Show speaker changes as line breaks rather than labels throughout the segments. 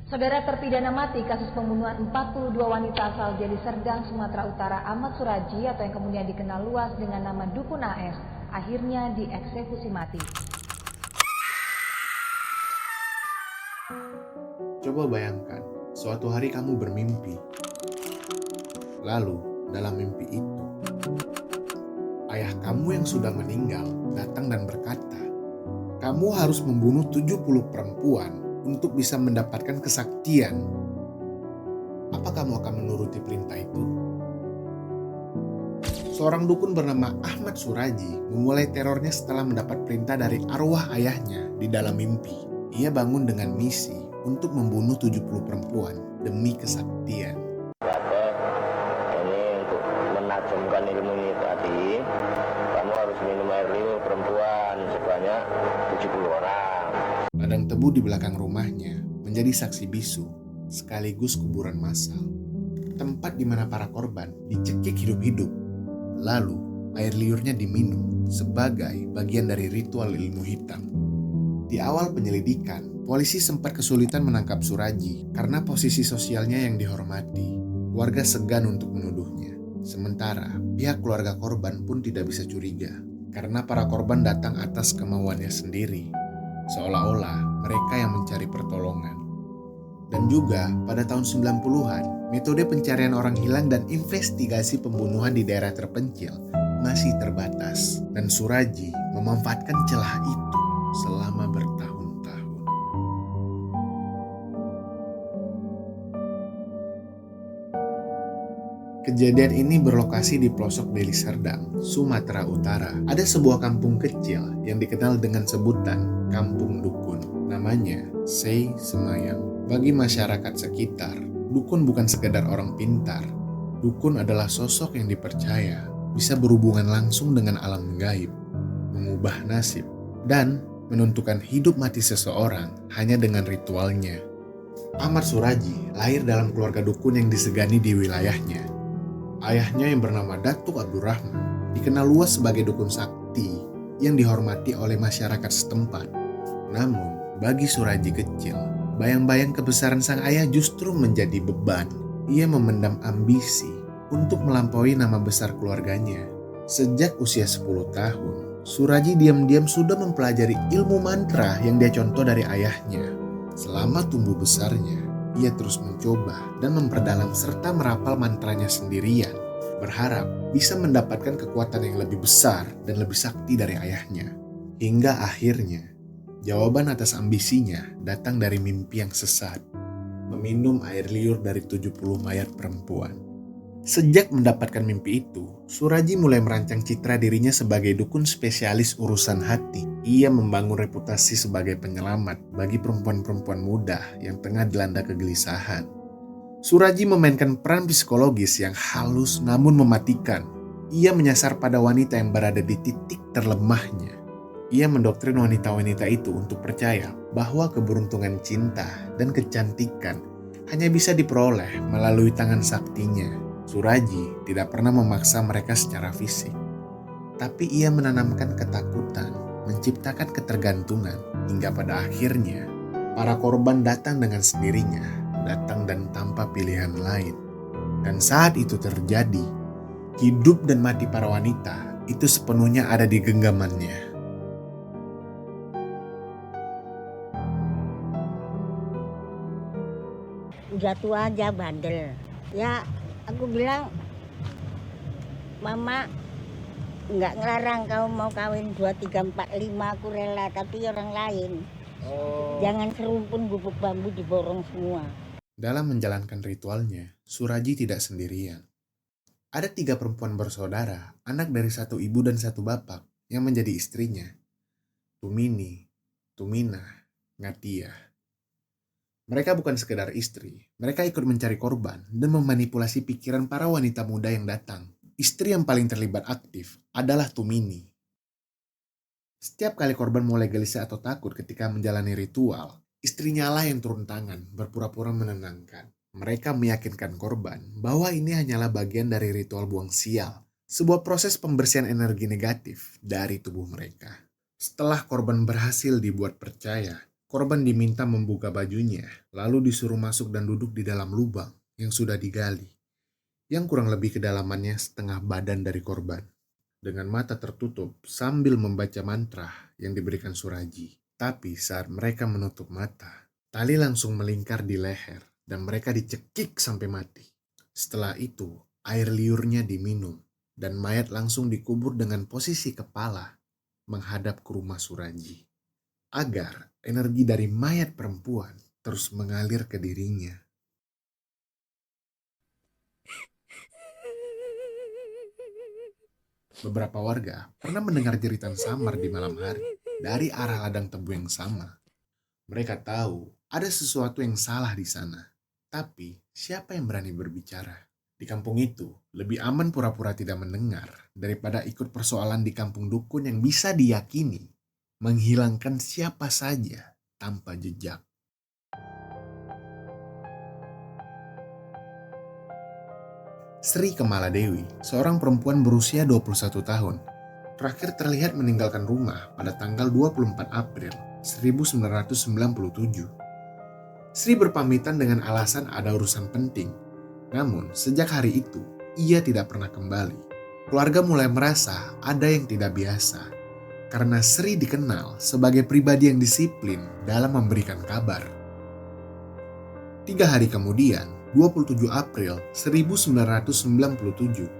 Saudara terpidana mati kasus pembunuhan 42 wanita asal Deli Serdang, Sumatera Utara Ahmad Suraji atau yang kemudian dikenal luas dengan nama Dukun AS akhirnya dieksekusi mati.
Coba bayangkan, suatu hari kamu bermimpi. Lalu, dalam mimpi itu, ayah kamu yang sudah meninggal datang dan berkata, kamu harus membunuh 70 perempuan untuk bisa mendapatkan kesaktian. Apa kamu akan menuruti perintah itu? Seorang dukun bernama Ahmad Suraji memulai terornya setelah mendapat perintah dari arwah ayahnya di dalam mimpi. Ia bangun dengan misi untuk membunuh 70 perempuan demi kesaktian.
Ini untuk menajamkan ilmu ini tadi, kamu harus minum air liur perempuan sebanyak 70 orang.
Ladang tebu di belakang rumahnya menjadi saksi bisu sekaligus kuburan massal. Tempat di mana para korban dicekik hidup-hidup. Lalu air liurnya diminum sebagai bagian dari ritual ilmu hitam. Di awal penyelidikan, polisi sempat kesulitan menangkap Suraji karena posisi sosialnya yang dihormati. Warga segan untuk menuduhnya. Sementara pihak keluarga korban pun tidak bisa curiga karena para korban datang atas kemauannya sendiri. Seolah-olah mereka yang mencari pertolongan. Dan juga pada tahun 90-an, metode pencarian orang hilang dan investigasi pembunuhan di daerah terpencil masih terbatas. Dan Suraji memanfaatkan celah itu selama bertahun-tahun. Kejadian ini berlokasi di pelosok Deli Serdang, Sumatera Utara. Ada sebuah kampung kecil yang dikenal dengan sebutan Kampung Dukun. Namanya Sei Semayang. Bagi masyarakat sekitar, dukun bukan sekedar orang pintar. Dukun adalah sosok yang dipercaya bisa berhubungan langsung dengan alam gaib, mengubah nasib, dan menentukan hidup mati seseorang hanya dengan ritualnya. Ahmad Suraji lahir dalam keluarga dukun yang disegani di wilayahnya. Ayahnya yang bernama Datuk Abdurrahman dikenal luas sebagai dukun sakti yang dihormati oleh masyarakat setempat. Namun, bagi Suraji kecil, bayang-bayang kebesaran sang ayah justru menjadi beban. Ia memendam ambisi untuk melampaui nama besar keluarganya. Sejak usia 10 tahun, Suraji diam-diam sudah mempelajari ilmu mantra yang dia contoh dari ayahnya. Selama tumbuh besarnya, ia terus mencoba dan memperdalam serta merapal mantranya sendirian, berharap bisa mendapatkan kekuatan yang lebih besar dan lebih sakti dari ayahnya. Hingga akhirnya, jawaban atas ambisinya datang dari mimpi yang sesat, meminum air liur dari 70 mayat perempuan. Sejak mendapatkan mimpi itu, Suraji mulai merancang citra dirinya sebagai dukun spesialis urusan hati. Ia membangun reputasi sebagai penyelamat bagi perempuan-perempuan muda yang tengah dilanda kegelisahan. Suraji memainkan peran psikologis yang halus namun mematikan. Ia menyasar pada wanita yang berada di titik terlemahnya. Ia mendoktrin wanita-wanita itu untuk percaya bahwa keberuntungan cinta dan kecantikan hanya bisa diperoleh melalui tangan saktinya. Suraji tidak pernah memaksa mereka secara fisik, tapi ia menanamkan ketakutan, menciptakan ketergantungan, hingga pada akhirnya para korban datang dengan sendirinya, datang dan tanpa pilihan lain. Dan saat itu terjadi, hidup dan mati para wanita itu sepenuhnya ada di genggamannya.
Udah tua aja bandel. Ya aku bilang, mama nggak ngelarang kau mau kawin 2, 3, 4, 5, aku rela, tapi orang lain. Jangan serumpun bubuk bambu diborong semua.
Dalam menjalankan ritualnya, Suraji tidak sendirian. Ada 3 perempuan bersaudara, anak dari satu ibu dan satu bapak, yang menjadi istrinya. Tumini, Tuminah, Ngatia. Mereka bukan sekedar istri, mereka ikut mencari korban dan memanipulasi pikiran para wanita muda yang datang. Istri yang paling terlibat aktif adalah Tumini. Setiap kali korban mulai gelisah atau takut ketika menjalani ritual, istrinya lah yang turun tangan, berpura-pura menenangkan. Mereka meyakinkan korban bahwa ini hanyalah bagian dari ritual buang sial, sebuah proses pembersihan energi negatif dari tubuh mereka. Setelah korban berhasil dibuat percaya, korban diminta membuka bajunya, lalu disuruh masuk dan duduk di dalam lubang yang sudah digali, yang kurang lebih kedalamannya setengah badan dari korban, dengan mata tertutup sambil membaca mantra yang diberikan Suraji. Tapi saat mereka menutup mata, tali langsung melingkar di leher dan mereka dicekik sampai mati. Setelah itu, air liurnya diminum dan mayat langsung dikubur dengan posisi kepala menghadap ke rumah Suraji, agar energi dari mayat perempuan terus mengalir ke dirinya. Beberapa warga pernah mendengar jeritan samar di malam hari dari arah ladang tebu yang sama. Mereka tahu ada sesuatu yang salah di sana, tapi siapa yang berani berbicara? Di kampung itu, lebih aman pura-pura tidak mendengar daripada ikut persoalan di kampung dukun yang bisa diyakini menghilangkan siapa saja tanpa jejak. Sri Kemaladewi, seorang perempuan berusia 21 tahun, terakhir terlihat meninggalkan rumah pada tanggal 24 April 1997. Sri berpamitan dengan alasan ada urusan penting, namun sejak hari itu ia tidak pernah kembali. Keluarga mulai merasa ada yang tidak biasa, karena Sri dikenal sebagai pribadi yang disiplin dalam memberikan kabar. 3 hari kemudian, 27 April 1997,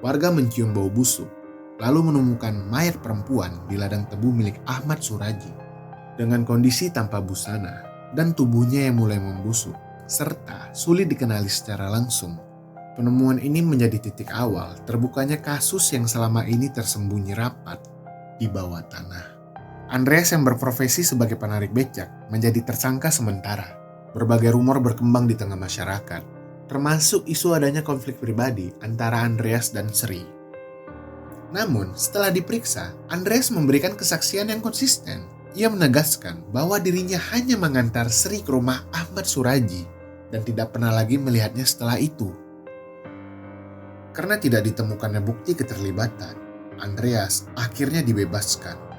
warga mencium bau busuk, lalu menemukan mayat perempuan di ladang tebu milik Ahmad Suraji, dengan kondisi tanpa busana dan tubuhnya yang mulai membusuk, serta sulit dikenali secara langsung. Penemuan ini menjadi titik awal terbukanya kasus yang selama ini tersembunyi rapat di bawah tanah. Andreas yang berprofesi sebagai penarik becak menjadi tersangka sementara. Berbagai rumor berkembang di tengah masyarakat, termasuk isu adanya konflik pribadi antara Andreas dan Sri. Namun, setelah diperiksa, Andreas memberikan kesaksian yang konsisten. Ia menegaskan bahwa dirinya hanya mengantar Sri ke rumah Ahmad Suraji dan tidak pernah lagi melihatnya setelah itu. Karena tidak ditemukannya bukti keterlibatan, Andreas akhirnya dibebaskan.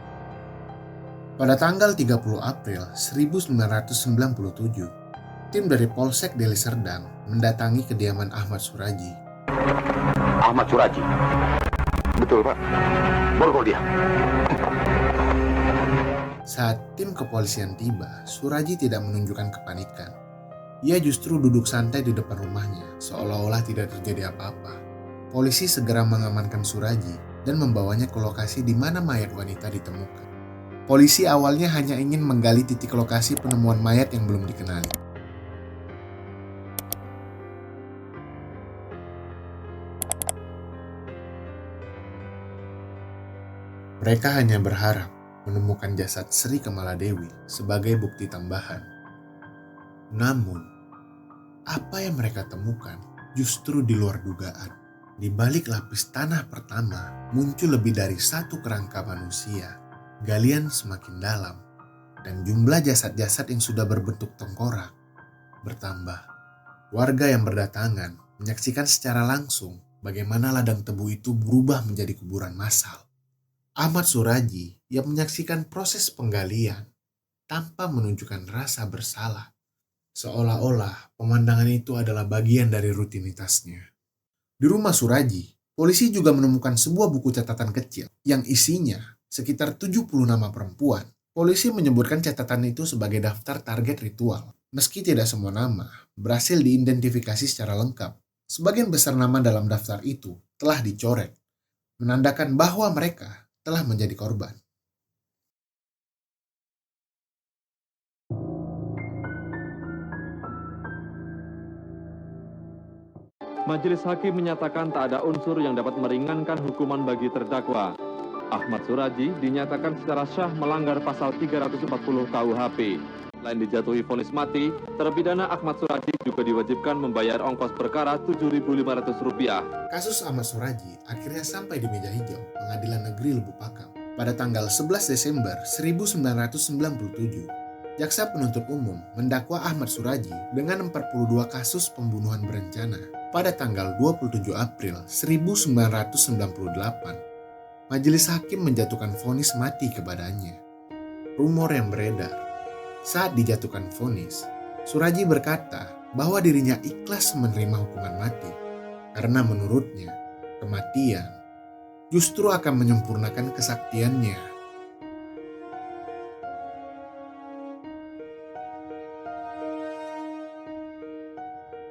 Pada tanggal 30 April 1997, tim dari Polsek Deli Serdang mendatangi kediaman Ahmad Suraji.
Ahmad Suraji? Betul, Pak. Borgol dia.
Saat tim kepolisian tiba, Suraji tidak menunjukkan kepanikan. Ia justru duduk santai di depan rumahnya, seolah-olah tidak terjadi apa-apa. Polisi segera mengamankan Suraji dan membawanya ke lokasi di mana mayat wanita ditemukan. Polisi awalnya hanya ingin menggali titik lokasi penemuan mayat yang belum dikenali. Mereka hanya berharap menemukan jasad Sri Kemaladewi sebagai bukti tambahan. Namun, apa yang mereka temukan justru di luar dugaan. Di balik lapis tanah pertama muncul lebih dari satu kerangka manusia. Galian semakin dalam, dan jumlah jasad-jasad yang sudah berbentuk tengkorak bertambah. Warga yang berdatangan menyaksikan secara langsung bagaimana ladang tebu itu berubah menjadi kuburan massal. Ahmad Suraji yang menyaksikan proses penggalian tanpa menunjukkan rasa bersalah, seolah-olah pemandangan itu adalah bagian dari rutinitasnya. Di rumah Suraji, polisi juga menemukan sebuah buku catatan kecil yang isinya sekitar 70 nama perempuan. Polisi menyebutkan catatan itu sebagai daftar target ritual. Meski tidak semua nama berhasil diidentifikasi secara lengkap, sebagian besar nama dalam daftar itu telah dicoret, menandakan bahwa mereka telah menjadi korban.
Majelis Hakim menyatakan tak ada unsur yang dapat meringankan hukuman bagi terdakwa. Ahmad Suraji dinyatakan secara sah melanggar pasal 340 KUHP. Selain dijatuhi vonis mati, terpidana Ahmad Suraji juga diwajibkan membayar ongkos perkara Rp7.500.
Kasus Ahmad Suraji akhirnya sampai di meja hijau Pengadilan Negeri Lubuk Pakam pada tanggal 11 Desember 1997. Jaksa penuntut umum mendakwa Ahmad Suraji dengan 42 kasus pembunuhan berencana pada tanggal 27 April 1998. Majelis hakim menjatuhkan vonis mati kepadanya. Rumor yang beredar, Saat dijatuhkan vonis, Suraji berkata bahwa dirinya ikhlas menerima hukuman mati karena menurutnya kematian justru akan menyempurnakan kesaktiannya.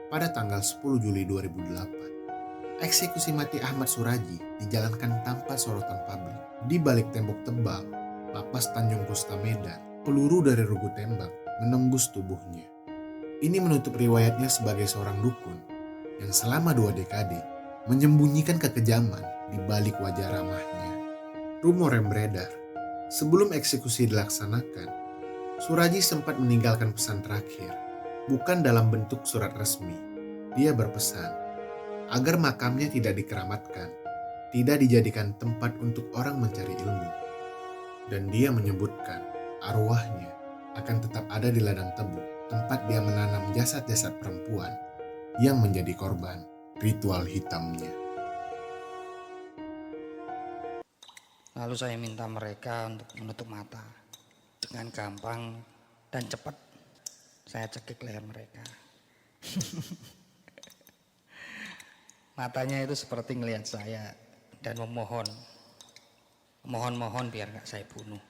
Pada tanggal 10 Juli 2008, eksekusi mati Ahmad Suraji dijalankan tanpa sorotan publik. Di balik tembok tebal, Lapas Tanjung Kosta Medan, peluru dari regu tembak menembus tubuhnya. Ini menutup riwayatnya sebagai seorang dukun yang selama 2 dekade menyembunyikan kekejaman di balik wajah ramahnya. Rumor yang beredar, sebelum eksekusi dilaksanakan, Suraji sempat meninggalkan pesan terakhir, bukan dalam bentuk surat resmi. Dia berpesan agar makamnya tidak dikeramatkan, tidak dijadikan tempat untuk orang mencari ilmu. Dan dia menyebutkan arwahnya akan tetap ada di ladang tebu, tempat dia menanam jasad-jasad perempuan yang menjadi korban ritual hitamnya.
Lalu saya minta mereka untuk menutup mata. Dengan gampang dan cepat saya cekik leher mereka. Matanya itu seperti ngelihat saya dan mohon biar gak saya bunuh.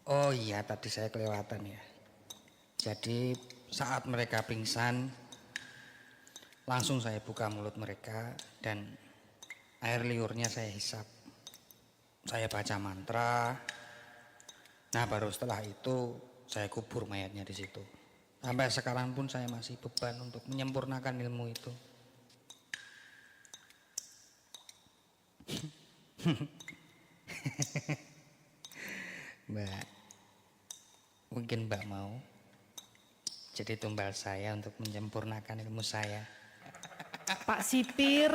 Oh iya, tadi saya kelewatan ya. Jadi saat mereka pingsan, langsung saya buka mulut mereka dan air liurnya saya hisap. Saya baca mantra. Nah, baru setelah itu saya kubur mayatnya di situ. Sampai sekarang pun saya masih beban untuk menyempurnakan ilmu itu. Mbak, mungkin Mbak mau jadi tumbal saya untuk menyempurnakan ilmu saya.
Pak Sipir,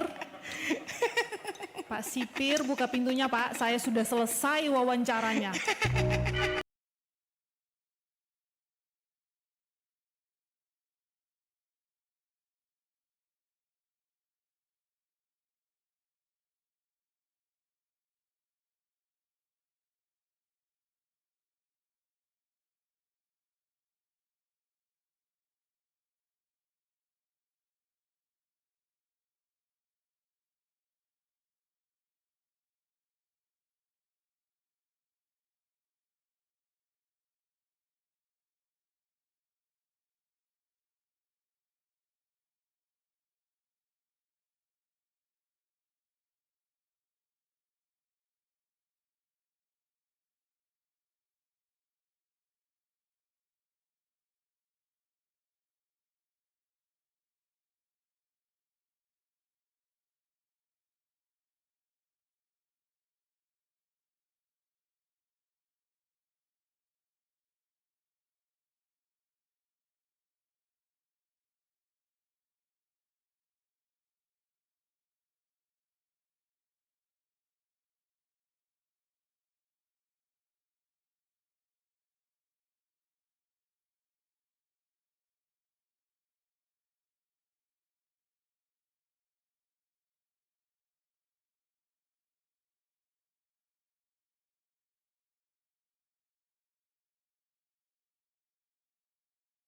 Pak Sipir, buka pintunya Pak, saya sudah selesai wawancaranya.